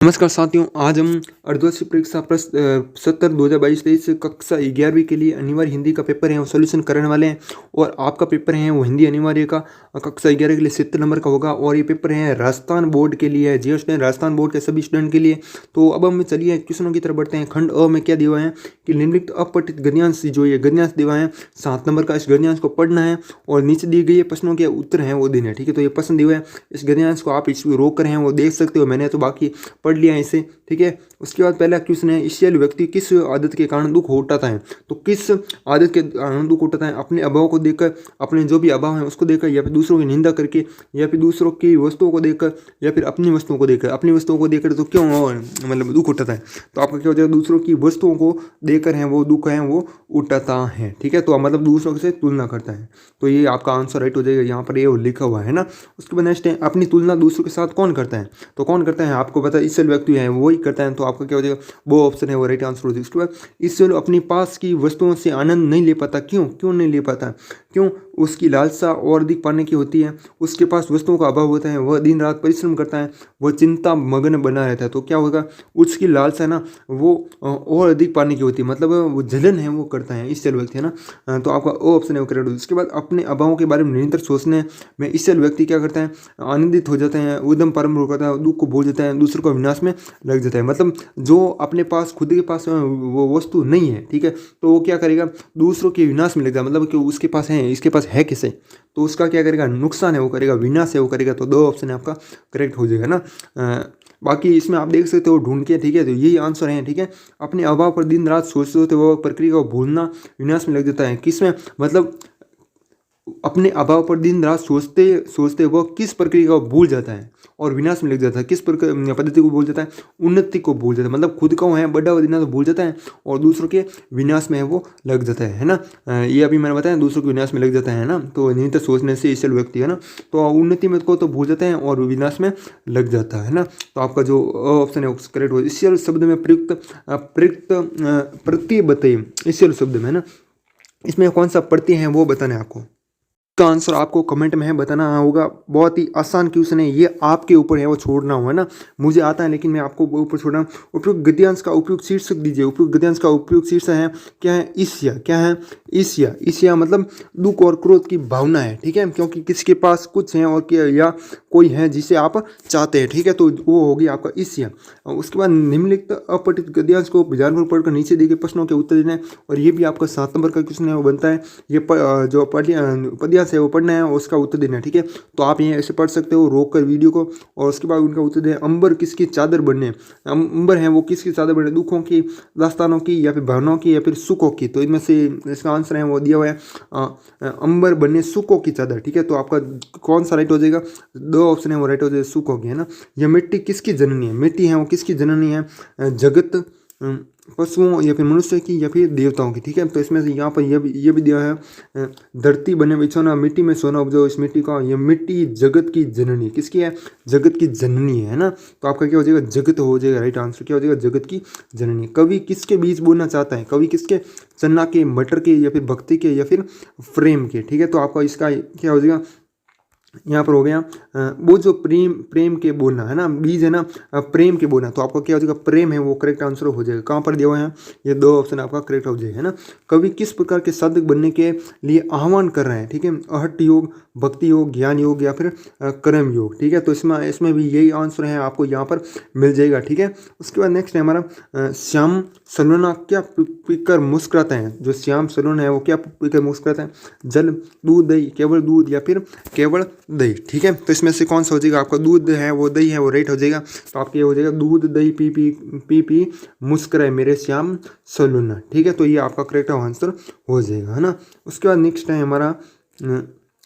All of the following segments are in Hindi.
नमस्कार साथियों, आज हम अर्धवार्षिक परीक्षा प्रश्न 70 2022-23 कक्षा 11वीं के लिए अनिवार्य हिंदी का पेपर है वो सोल्यूशन करने वाले हैं। और आपका पेपर है वो हिंदी अनिवार्य का कक्षा 11 के लिए 70 नंबर का होगा। और ये पेपर है राजस्थान बोर्ड के लिए है, जी स्टूडेंट, राजस्थान बोर्ड के सभी स्टूडेंट के लिए। तो अब हम चलिए क्वेश्चनों की तरफ बढ़ते हैं। खंड अ में क्या दिया हुआ है कि निम्नलिखित अपठित गद्यांश जो ये गद्यांश दिया हुआ है 7 नंबर का, इस गद्यांश को पढ़ना है और नीचे दिए गए प्रश्नों के उत्तर हैं वो देने हैं। ठीक है, तो ये प्रश्न दिया हुआ है, इस गद्यांश को आप इस रोक कर हैं वो देख सकते हो। मैंने तो बाकी पढ़ लिया है इसे। ठीक है, उसके बाद पहला क्वेश्चन है, ईर्ष्यालु व्यक्ति किस आदत के कारण दुख उठाता है। तो किस आदत के कारण दुख उठाता है? अपने अभाव को देखकर, अपने जो भी अभाव है उसको देखकर, या फिर दूसरों की निंदा करके, या फिर दूसरों की वस्तुओं को देखकर, या फिर अपनी वस्तुओं को देखकर। अपनी वस्तुओं को देखकर तो क्यों मतलब दुख उठाता है? तो आपका क्या हो जाएगा, दूसरों की वस्तुओं को देखकर है वो दुख है वो उठाता है। ठीक है, तो मतलब दूसरों से तुलना करता है। तो ये आपका आंसर राइट हो जाएगा, यहाँ पर ये लिखा हुआ है ना। उसके बाद नेक्स्ट है, अपनी तुलना दूसरों के साथ कौन करता है? तो कौन करता है आपको पता है, ईर्ष्यालु व्यक्ति है वही करता है। तो आपका क्या हो जाएगा, वो ऑप्शन है वो राइट आंसर हो जाएगा। उसके बाद ईर्ष्यालु अपनी पास की वस्तुओं से आनंद नहीं ले पाता। क्यों नहीं ले पाता? क्यों? उसकी लालसा और अधिक पाने की होती है, उसके पास वस्तुओं का अभाव होता है, वह दिन रात परिश्रम करता है, वह चिंता मग्न बना रहता है। तो क्या होगा, उसकी लालसा है ना वो और अधिक पाने की होती है, मतलब वो जलन है वो करता है, ईर्ष्यालु व्यक्ति है ना। तो आपका ओ ऑप्शन है वो करेक्ट हो। उसके बाद अपने अभावों के बारे में निरंतर सोचने में ईर्ष्यालु व्यक्ति क्या करता है, आनंदित हो जाता है, उद्यम प्रारंभ हो जाता है, दुख को भूल जाता है, दूसरों को विनाश में लग जाता है। मतलब जो अपने पास खुद के पास वो वस्तु नहीं है, ठीक है, तो वो क्या करेगा, दूसरों के विनाश में लग जाए, मतलब कि उसके पास है इसके पास है किसे, तो उसका क्या करेगा, नुकसान है वो करेगा, विनाश है वो करेगा। तो दो ऑप्शन है आपका करेक्ट हो जाएगा ना। बाकी इसमें आप देख सकते हो ढूंढ के, ठीक है, तो यही आंसर है। ठीक है, अपने अभाव पर दिन रात सोचते होते वो प्रक्रिया को भूलना विनाश में लग जाता है। किसमें, मतलब अपने अभाव पर दिन रात सोचते सोचते वह किस प्रक्रिया को भूल जाता है और विनाश में लग जाता है। किस पद्धति को भूल जाता है, उन्नति को भूल जाता है, मतलब खुद का है बड़ा दिन तो भूल जाता है और दूसरों के विनाश में वो लग जाता है ना। ये अभी मैंने बताया, दूसरों के विनाश में लग जाता है ना। तो निरंतर सोचने से ईर्ष्यालु व्यक्ति है ना, तो उन्नति में को तो भूल जाते हैं और विनाश में लग जाता है ना। तो आपका जो ऑप्शन है करेक्ट हो। ईर्ष्यालु शब्द में प्रयुक्त प्रत्यय बताइए, ईर्ष्यालु शब्द में है ना, इसमें कौन सा प्रत्यय है वो बताना है आपको। का आंसर आपको कमेंट में है बताना होगा। बहुत ही आसान क्वेश्चन है, ये आपके ऊपर है वो छोड़ना हुआ है ना। मुझे आता है लेकिन मैं आपको ऊपर छोड़ रहा हूँ। उपयुक्त गद्यांश का उपयुक्त शीर्षक दीजिए। उपयुक्त गद्यांश का उपयुक्त शीर्षक है क्या है, ईर्ष्या। क्या है, ईर्ष्या। ईर्ष्या मतलब दुख और क्रोध की भावना है। ठीक है, क्योंकि किसके पास कुछ है और या कोई है जिसे आप चाहते हैं। ठीक है, तो वो होगी आपका ईर्ष्या। उसके बाद निम्नलिखित अपठित गद्यांश को ध्यानपूर्वक पढ़कर नीचे दिए गए प्रश्नों के उत्तर देना है। और ये भी आपका 7 नंबर का क्वेश्चन है वो बनता है। ये जो पद्यांश है वो पढ़ना है और उसका उत्तर देना है। ठीक है, तो आप ये ऐसे पढ़ सकते हो रोक कर वीडियो को, और उसके बाद उनका उत्तर दें। अंबर किसकी चादर बनने, अंबर है वो किसकी चादर बने, दुखों की, दास्तानों की, या फिर भावनाओं की, या फिर सुखों की। तो इनमें से इसका आंसर है वो दिया हुआ है अंबर बनने सुखों की चादर। ठीक है, तो आपका कौन सा राइट हो जाएगा, दो ऑप्शन है वो राइट हो जाएगा, सुखों की है ना। यह मिट्टी किसकी जननी है, मिट्टी है वो किसकी जननी है, जगत पशुओं या फिर मनुष्य की या फिर देवताओं की। ठीक है, तो इसमें से यहाँ पर ये भी दिया है धरती बने बिछौना, मिट्टी में सोना उपजाओ इस मिट्टी का। ये मिट्टी जगत की जननी, किसकी है, जगत की जननी है ना। तो आपका क्या हो जाएगा, जगत हो जाएगा राइट आंसर। क्या हो जाएगा, जगत की जननी। कवि किसके बीज बोना चाहता है, कवि किसके, चन्ना के, मटर के, या फिर भक्ति के, या फिर प्रेम के। ठीक है, तो आपका इसका क्या हो जाएगा, यहाँ पर हो गया वो जो प्रेम के बोलना है ना, बीज है ना प्रेम के बोलना। तो आपका क्या हो जाएगा, प्रेम है वो करेक्ट आंसर हो जाएगा। कहाँ पर दिया हुआ है, ये दो ऑप्शन आपका करेक्ट हो जाएगा है ना। कवि किस प्रकार के साधक बनने के लिए आह्वान कर रहे हैं। ठीक है, अहट योग, भक्ति योग, ज्ञान योग, या फिर कर्म योग। ठीक है, तो इसमें भी यही आंसर है आपको यहाँ पर मिल जाएगा। ठीक है, उसके बाद नेक्स्ट है हमारा श्याम सलोना क्या पीकर मुस्कुराता है। जो श्याम सलोना है वो क्या पीकर मुस्कुराता है, जल, दूध, दही, केवल दूध, या फिर केवल दही। ठीक है, तो इसमें से कौन सा हो जाएगा, आपका दूध है वो दही है वो राइट हो जाएगा। तो आपके ये हो जाएगा दूध दही पी पी पी पी मुस्कुराए मेरे श्याम सलोना। ठीक है, तो ये आपका करेक्ट आंसर हो जाएगा है ना। उसके बाद नेक्स्ट है हमारा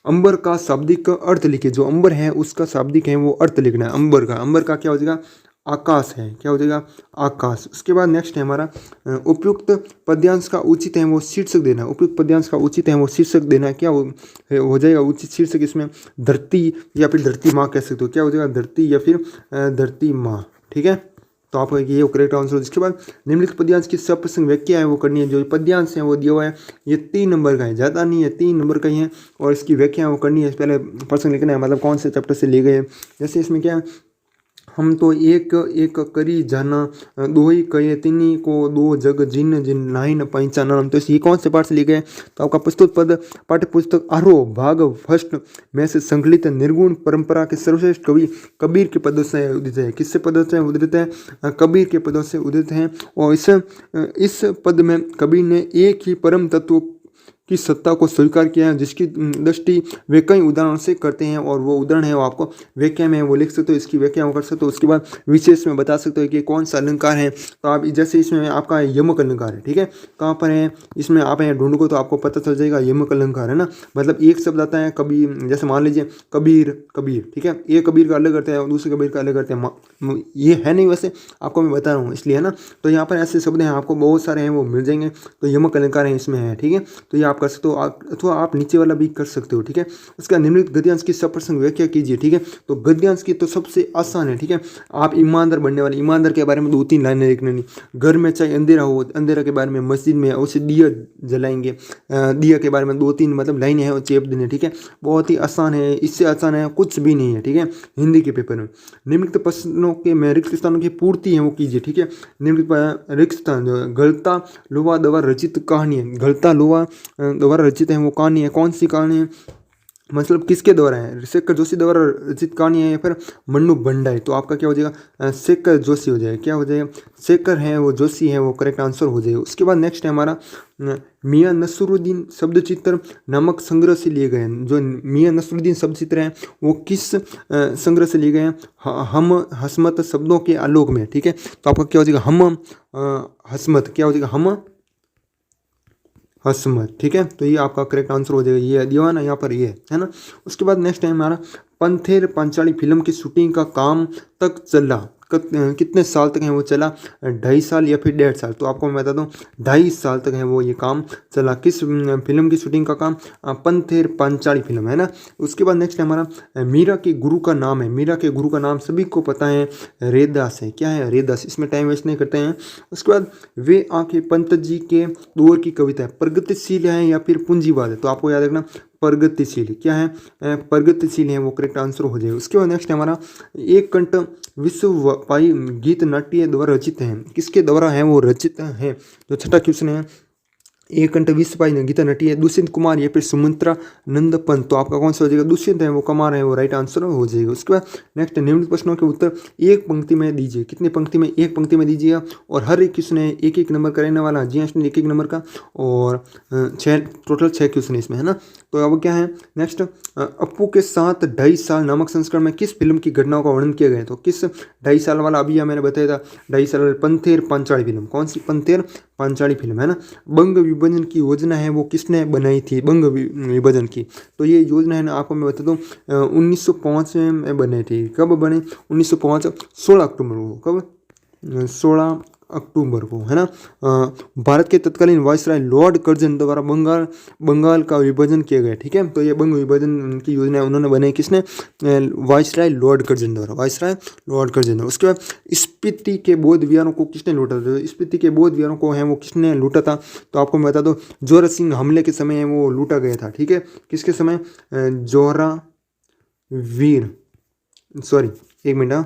अंबर का शाब्दिक अर्थ लिखिए। जो अंबर है उसका शाब्दिक है वो अर्थ लिखना है। अंबर का क्या हो जाएगा, आकाश है। क्या हो जाएगा, आकाश। उसके बाद नेक्स्ट है हमारा उपयुक्त पद्यांश का उचित है वो शीर्षक देना। उपयुक्त पद्यांश का उचित है वो शीर्षक देना। क्या हो जाएगा उचित शीर्षक इसमें, धरती या फिर धरती माँ कह सकते हो। क्या हो जाएगा, धरती या फिर धरती माँ। ठीक है, तो आपका ये करेक्ट आंसर हो। जिसके बाद निम्नलिखित पद्यांश की सप्रसंग व्याख्या है वो करनी है। जो पद्यांश है वो दिया हुआ है, ये 3 नंबर का है, ज़्यादा नहीं है, 3 नंबर का ही है, और इसकी व्याख्या वो करनी है। पहले प्रसंग लिखना है, मतलब कौन से चैप्टर से लिए गए। जैसे इसमें क्या है, हम तो एक एक करी जाना, दो ही कहे तिनी को दो जग जिन जिन नाई न पहचाना। तो ये कौन से पाठ से लिए गए? तो आपका प्रस्तुत पद पाठ्य पुस्तक आरोह भाग फर्स्ट में से संकलित निर्गुण परंपरा के सर्वश्रेष्ठ कवि कबीर के पदों से उदित है। किससे पदों से उदित है? कबीर के पदों से उदित है। और इस पद में कबीर ने एक ही परम तत्व की सत्ता को स्वीकार किया है, जिसकी दृष्टि वे कई उदाहरणों से करते हैं। और वो उदाहरण है वो आपको व्याख्या में वो लिख सकते हो, इसकी व्याख्या कर सकते हो। उसके बाद विशेष में बता सकते हो कि कौन सा अलंकार है। तो आप जैसे इसमें आपका यमक अलंकार है, ठीक है, कहाँ पर है इसमें आप यहाँ ढूंढोगे तो आपको पता चल जाएगा। यमक अलंकार है ना, मतलब एक शब्द आता है कबीर, जैसे मान लीजिए कबीर कबीर, ठीक है, एक कबीर का अलग करते हैं और दूसरे कबीर का अलग करते हैं। ये है नहीं, वैसे आपको मैं बता रहा हूँ इसलिए, है ना। तो यहाँ पर ऐसे शब्द हैं आपको बहुत सारे हैं वो मिल जाएंगे। तो यमक अलंकार है इसमें है, ठीक है। तो ये आप कर सकते हो, अथवा आप नीचे वाला भी कर सकते हो, ठीक है। उसका निम्नलिखित गद्यांश की सप्रसंग व्याख्या कीजिए, ठीक है। तो गद्यांश की तो सबसे आसान है, ठीक है। आप ईमानदार बनने वाले, ईमानदार के बारे में 2-3 लाइनें लिखनी। घर में चाहे अंधेरा हो, अंधेरा के बारे में, मस्जिद में उसे दिया जलाएंगे, दिया के बारे में 2-3 मतलब लाइनें हैं वो चेप देने, ठीक है। बहुत ही आसान है, इससे आसान है कुछ भी नहीं है, ठीक है, हिंदी के पेपर में। निम्नलिखित प्रश्नों के में रिक्त स्थानों की पूर्ति है वो कीजिए, ठीक है। निम्नलिखित रिक्त स्थान जो है, गलता लोहा द्वारा रचित कहानी है, गलता लोहा द्वारा रचित है वो कहानी है, कौन सी कहानी है, मतलब किसके द्वारा है? शेखर जोशी द्वारा रचित कहानी है या फिर मन्नू भंडारी? तो आपका क्या हो जाएगा? शेखर जोशी हो जाएगा। क्या हो जाएगा? शेखर है वो, जोशी है वो, करेक्ट आंसर हो जाएगा। उसके बाद नेक्स्ट है हमारा मियाँ नसरुद्दीन शब्द चित्र नामक संग्रह से लिए गए हैं। जो मियाँ नसरुद्दीन शब्द चित्र हैं वो किस संग्रह से लिए गए हैं? हम हसमत शब्दों के आलोक में, ठीक है। तो आपका क्या हो जाएगा? हम हसमत, क्या हो जाएगा? हम हसमत, ठीक है। तो ये आपका करेक्ट आंसर हो जाएगा, ये दिया ना यहाँ पर, ये है ना। उसके बाद नेक्स्ट है हमारा पंथेर पांचाली फिल्म की शूटिंग का काम तक चला, कितने साल तक है वो चला? 2.5 साल या फिर 1.5 साल? तो आपको मैं बता दूं 2.5 साल तक है वो ये काम चला। किस फिल्म की शूटिंग का काम? पंथेर पांचाली फिल्म, है ना। उसके बाद नेक्स्ट है हमारा मीरा के गुरु का नाम है। मीरा के गुरु का नाम सभी को पता है, रेदास है। क्या है? रेदास। इसमें टाइम वेस्ट नहीं करते हैं। उसके बाद वे आंखें पंत जी के दौर की कविता है, प्रगतिशील है या फिर पूंजीवाद है? तो आपको याद रखना प्रगतिशील, क्या है? प्रगतिशील है वो करेक्ट आंसर हो जाएगा। उसके बाद नेक्स्ट है हमारा एक कंठ विश्वव्यापी गीत नाट्य द्वारा रचित है, किसके द्वारा है वो रचित है? तो छठा क्वेश्चन है एक कंठ विश्वव्यापी गीता नटी है, दुष्यंत कुमार या फिर सुमित्रा नंद पंत? तो आपका कौन सा हो जाएगा? दुष्यंत है वो, कुमार है वो, राइट आंसर हो जाएगा। उसके बाद नेक्स्ट निम्नलिखित प्रश्नों के उत्तर एक पंक्ति में दीजिए। कितने पंक्ति में? एक पंक्ति में दीजिएगा। और हर एक क्वेश्चन है 1-1 नंबर का रहने वाला, जी हाँ 1-1 नंबर का, और 6 टोटल 6 क्वेश्चन इसमें, है ना। तो अब क्या है नेक्स्ट? अपू के साथ 2.5 साल नामक संस्करण में किस फिल्म की घटनाओं का वर्णन किया गया है? तो किस 2.5 साल वाला? अभी मैंने बताया था 2.5 साल वाले पंथेर पांचाली फिल्म। कौन सी? पंथेर पांचाली फिल्म, है ना। बंग विभाजन की योजना है वो किसने बनाई थी? बंग विभाजन की। तो ये योजना है ना, आपको मैं बता दूं 1905 में बनी थी। कब बने? 1905 16 अक्टूबर को। कब? 16 अक्टूबर को, है ना। भारत के तत्कालीन वायसराय लॉर्ड कर्जन द्वारा बंगाल का विभाजन किया गया, ठीक है। तो ये बंग विभाजन की योजना उन्होंने बनाई, किसने? वायसराय लॉर्ड कर्जन द्वारा, वायसराय लॉर्ड कर्जन द्वारा। उसके बाद स्पीति के बौद्ध विहारों को किसने लूटा था? स्पीति के बौद्ध विहारों को है वो किसने लूटा था? तो आपको मैं बता दो जोरा सिंह हमले के समय है वो लूटा गया था, ठीक है। किसके समय? जोरा वीर, सॉरी एक मिनट,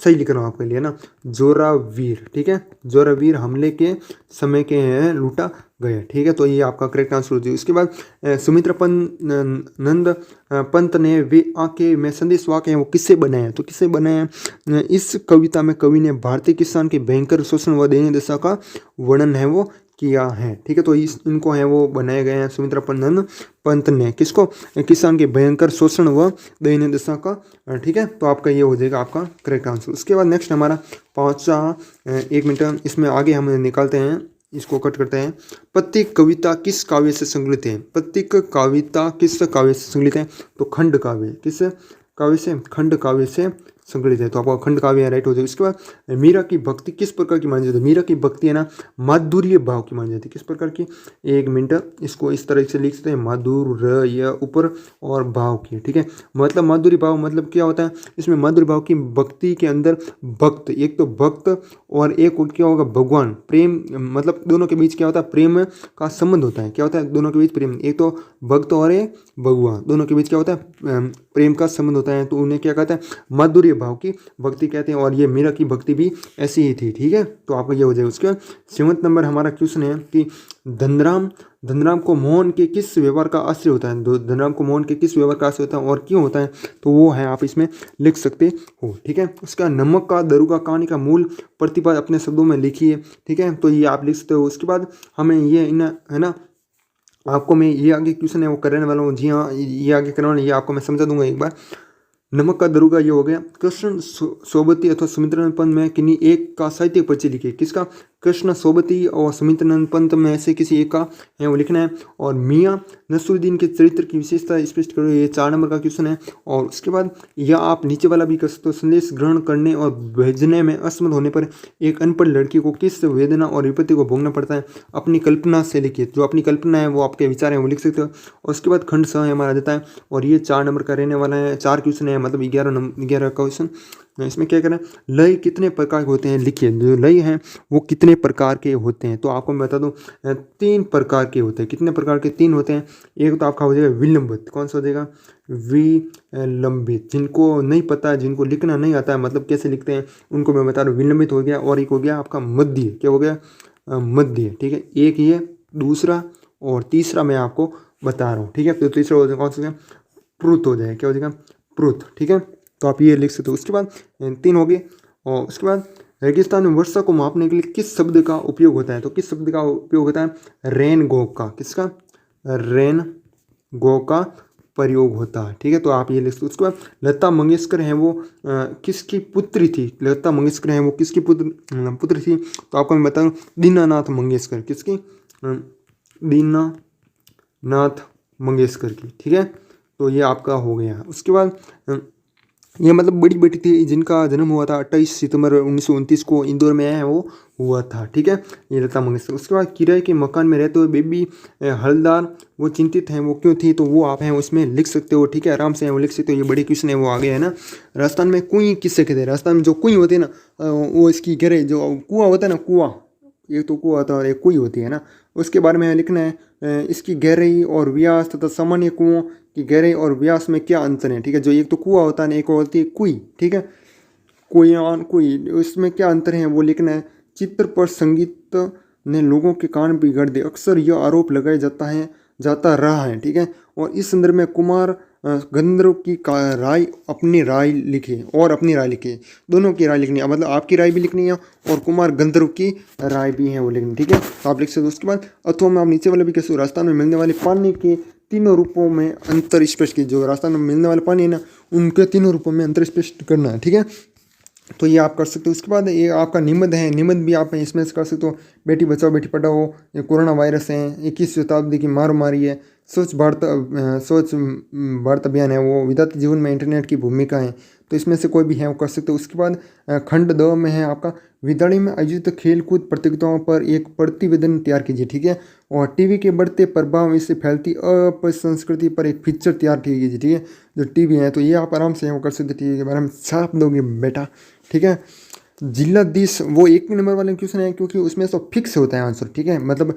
सही लिख रहा हूँ आपके लिए ना, जोरावीर, ठीक है। जोरावीर हमले के समय के हैं लूटा गया, ठीक है। तो ये आपका करेक्ट आंसर होती है। उसके बाद सुमित्रा नंद पंत ने वे आंखें में संदेश वाक्य है वो किससे बनाया? तो किससे बनाया? इस कविता में कवि ने भारतीय किसान के भयंकर शोषण व दयनीय दशा का वर्णन है वो किया है, ठीक है। तो इनको है वो बनाए गए हैं सुमित्रा नंद पंत ने। किसको? किसान के भयंकर शोषण व दयनीय दशा का, ठीक है। तो आपका ये हो जाएगा आपका करेक्ट आंसर। उसके बाद नेक्स्ट हमारा 5वां, एक मिनट इसमें आगे हम निकालते हैं, इसको कट करते हैं। प्रत्येक कविता किस काव्य से संकलित है? प्रत्येक कविता किस काव्य से संकलित है? तो खंड काव्य। किस काव्य से? खंड काव्य से संकलित है। तो आपका खंड काव्य राइट हो जाएगा। उसके बाद मीरा की भक्ति किस प्रकार की मानी जाती है? मीरा की भक्ति है ना माधुर्य भाव की मानी जाती है। किस प्रकार की? एक मिनट, इसको इस तरह से लिख सकते हैं, माधुर्य ऊपर और भाव की, ठीक है। मतलब माधुर्य भाव मतलब क्या होता है? इसमें माधुर्य भाव की भक्ति के अंदर भक्त, एक तो भक्त और एक क्या होगा? भगवान, प्रेम, मतलब दोनों के बीच क्या होता है? प्रेम का संबंध होता है। क्या होता है दोनों के बीच? प्रेम। एक तो भक्त और एक भगवान, दोनों के बीच क्या होता है? प्रेम का संबंध होता है। तो उन्हें क्या कहते हैं? माधुर्य भाव की भक्ति कहते हैं, और ये मीरा की भक्ति भी ऐसी ही थी। ठीक है, तो आपको ये हो जाएगा। उसके बाद 7वां नंबर हमारा क्वेश्चन है कि धनराम को मोहन के किस व्यवहार का आश्रय होता है। धनराम को मोहन के किस व्यवहार का आश्रय होता है और क्यों होता है, तो वो है आप इसमें लिख सकते हो। ठीक है, उसका नमक का दरोगा कहानी का मूल प्रतिपाद अपने शब्दों में लिखिए। ठीक है, तो ये आप लिख सकते हो। उसके बाद हमें ये है ना, आपको मैं ये आगे क्वेश्चन है वो करने वाला हूँ। जी हाँ, ये आगे करने वाला, ये आपको मैं समझा दूंगा एक बार। नमक का दरोगा ये हो गया। कृष्ण सोबती अथवा सुमित्रानंद पंत में किन्हीं एक का साहित्यिक परिचय लिखिए। किसका? कृष्ण सोबती और सुमित्रानंद पंत में से किसी एक का है वो लिखना है। और मियाँ नसरुद्दीन के चरित्र की विशेषता स्पष्ट करो, ये 4 नंबर का क्वेश्चन है। और उसके बाद यह आप नीचे वाला भी कर सकते हो। संदेश ग्रहण करने और भेजने में असमर्थ होने पर एक अनपढ़ लड़की को किस वेदना और विपत्ति को भोगना पड़ता है, अपनी कल्पना से लिखिए। जो अपनी कल्पना है वो आपके विचार हैं वो लिख सकते हो। और उसके बाद खंड 6 हमारा देता है, और ये 4 नंबर का रहने वाला है। 4 क्वेश्चन है, मतलब 11 का क्वेश्चन। इसमें क्या करना है, लय कितने प्रकार के होते हैं लिखिए। जो लय हैं वो कितने प्रकार के होते हैं, तो आपको मैं बता दूं 3 प्रकार के होते हैं। कितने प्रकार के? 3 होते हैं। एक तो आपका हो जाएगा विलंबित। कौन सा हो जाएगा? विलंबित। जिनको नहीं पता है, जिनको लिखना नहीं आता है, मतलब कैसे लिखते हैं, उनको मैं बता रहा हूँ, विलंबित हो गया। और एक हो गया आपका मध्य। क्या हो गया? मध्य। ठीक है, एक ये, दूसरा और तीसरा मैं आपको बता रहा हूँ। ठीक है, तो तीसरा हो जाएगा कौन सा? प्रुत हो जाएगा। क्या हो जाएगा? प्रुत। ठीक है, तो आप ये लिख सकते हो। उसके बाद 3 हो गए। और उसके बाद रेगिस्तान में वर्षा को मापने के लिए किस शब्द का उपयोग होता है, तो किस शब्द का उपयोग होता है? रेन गो का। किसका? रेन गो का प्रयोग होता है। ठीक है, तो आप ये लिख सकते हो। उसके बाद लता मंगेशकर हैं वो किसकी पुत्री थी? लता मंगेशकर हैं वो किसकी पुत्री थी, तो आपको मैं बताऊँ, दीनानाथ मंगेशकर। किसकी? दीनानाथ मंगेशकर की। ठीक है, तो ये आपका हो गया। उसके बाद ये मतलब बड़ी बेटी थी जिनका जन्म हुआ था 28 सितंबर 1929 को इंदौर में है वो हुआ था। ठीक है, ये लता मंगेशकर। उसके बाद किराए के मकान में रहते हुए बेबी हलदार वो चिंतित हैं, वो क्यों थी, तो वो आप हैं उसमें लिख सकते हो। ठीक है, आराम से वो लिख सकते हो। ये बड़ी क्वेश्चन है वो आगे है ना। राजस्थान में कुएं किससे कहते हैं? राजस्थान में जो कुएं होते हैं ना, वो इसकी गहरे जो कुआं होता है ना, कुआं, एक तो कुआं होता है और एक कुई होती है ना, उसके बारे में लिखना है। इसकी गहराई और व्यास तथा सामान्य कुओं की गहराई और व्यास में क्या अंतर है। ठीक है, जो एक तो कुआं होता है, एक होती है कुई। ठीक है, कुआं कुई, उसमें क्या अंतर है वो लिखना है। चित्र पर संगीत ने लोगों के कान बिगड़ दिए, अक्सर यह आरोप लगाया जाता रहा है। ठीक है, और इस संदर्भ में कुमार गंधर्व की राय अपनी राय लिखे और अपनी राय लिखे, दोनों की राय लिखनी है, मतलब आपकी राय भी लिखनी है और कुमार गंधर्व की राय भी है वो लिखनी। ठीक है, तो आप लिख सकते हो। उसके बाद अथवा में आप नीचे वाले भी कैसे, राजस्थान में मिलने वाले पानी के 3 रूपों में अंतर स्पष्ट की। जो राजस्थान में मिलने वाले पानी है ना, उनके 3 रूपों में अंतर स्पष्ट करना है। ठीक है, तो ये आप कर सकते हो। उसके बाद ये आपका निबंध है, निबंध भी आप इसमें से कर सकते हो। बेटी बचाओ बेटी पढ़ाओ, ये कोरोना वायरस है, 21वीं शताब्दी की मारी है, स्वच्छ भारत अभियान है, वो विद्यार्थी जीवन में इंटरनेट की भूमिका है, तो इसमें से कोई भी है वो कर सकते हो। उसके बाद खंड 2 में है आपका विद्यालय में आयोजित खेलकूद प्रतियोगिताओं पर एक प्रतिवेदन तैयार कीजिए। ठीक है, और टीवी के बढ़ते प्रभाव इससे फैलती अपसंस्कृति पर एक पिक्चर तैयार कीजिए। ठीक है, जो टीवी है, तो ये आप आराम से वो कर सकते, टीवी के बारे में छाप दोगे बेटा। ठीक है, जिलाधीश वो 1 नंबर वाले क्वेश्चन है, क्योंकि उसमें तो फिक्स होता है आंसर। ठीक है, मतलब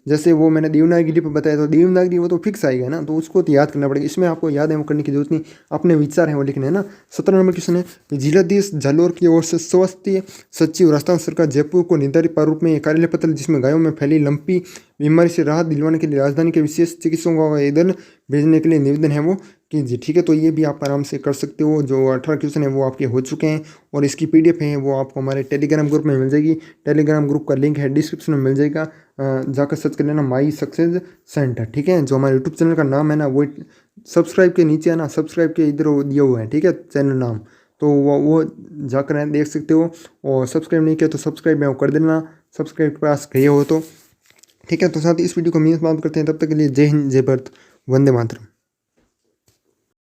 जैसे वो मैंने देवनागरी पर बताया, तो देवनागरी वो तो फिक्स आएगा ना, तो उसको तो याद करना पड़ेगा। इसमें आपको याद है वो करने की जरूरत नहीं, अपने विचार हैं वो लिखने है ना। 17 नंबर क्वेश्चन है कि जिलाधीश जालोर की ओर से स्वास्थ्य सचिव राजस्थान सरकार जयपुर को निर्धारित प्रारूप में कार्यालय पत्र जिसमें गायों में फैली लंपी बीमारी से राहत दिलवाने के लिए राजधानी के विशेष चिकित्सकों का आवेदन भेजने के लिए निवेदन है वो कीजिए। ठीक है, तो ये भी आप आराम से कर सकते हो। जो 18 क्वेश्चन है वो आपके हो चुके हैं, और इसकी PDF है वो आपको हमारे टेलीग्राम ग्रुप में मिल जाएगी। टेलीग्राम ग्रुप का लिंक है डिस्क्रिप्शन में मिल जाएगा, जाकर सर्च कर लेना माई सक्सेस सेंटर। ठीक है, जो हमारे यूट्यूब चैनल का नाम है ना, वो सब्सक्राइब के नीचे है ना, सब्सक्राइब के इधर दिया हुआ है। ठीक है, चैनल नाम, तो वो जाकर देख सकते हो। और सब्सक्राइब नहीं किया तो सब्सक्राइब में वो कर देना, सब्सक्राइब के पास गए हो तो। ठीक है, तो साथ ही इस वीडियो को समाप्त करते हैं। तब तक के लिए जय हिंद, जय भारत, वंदे मातरम।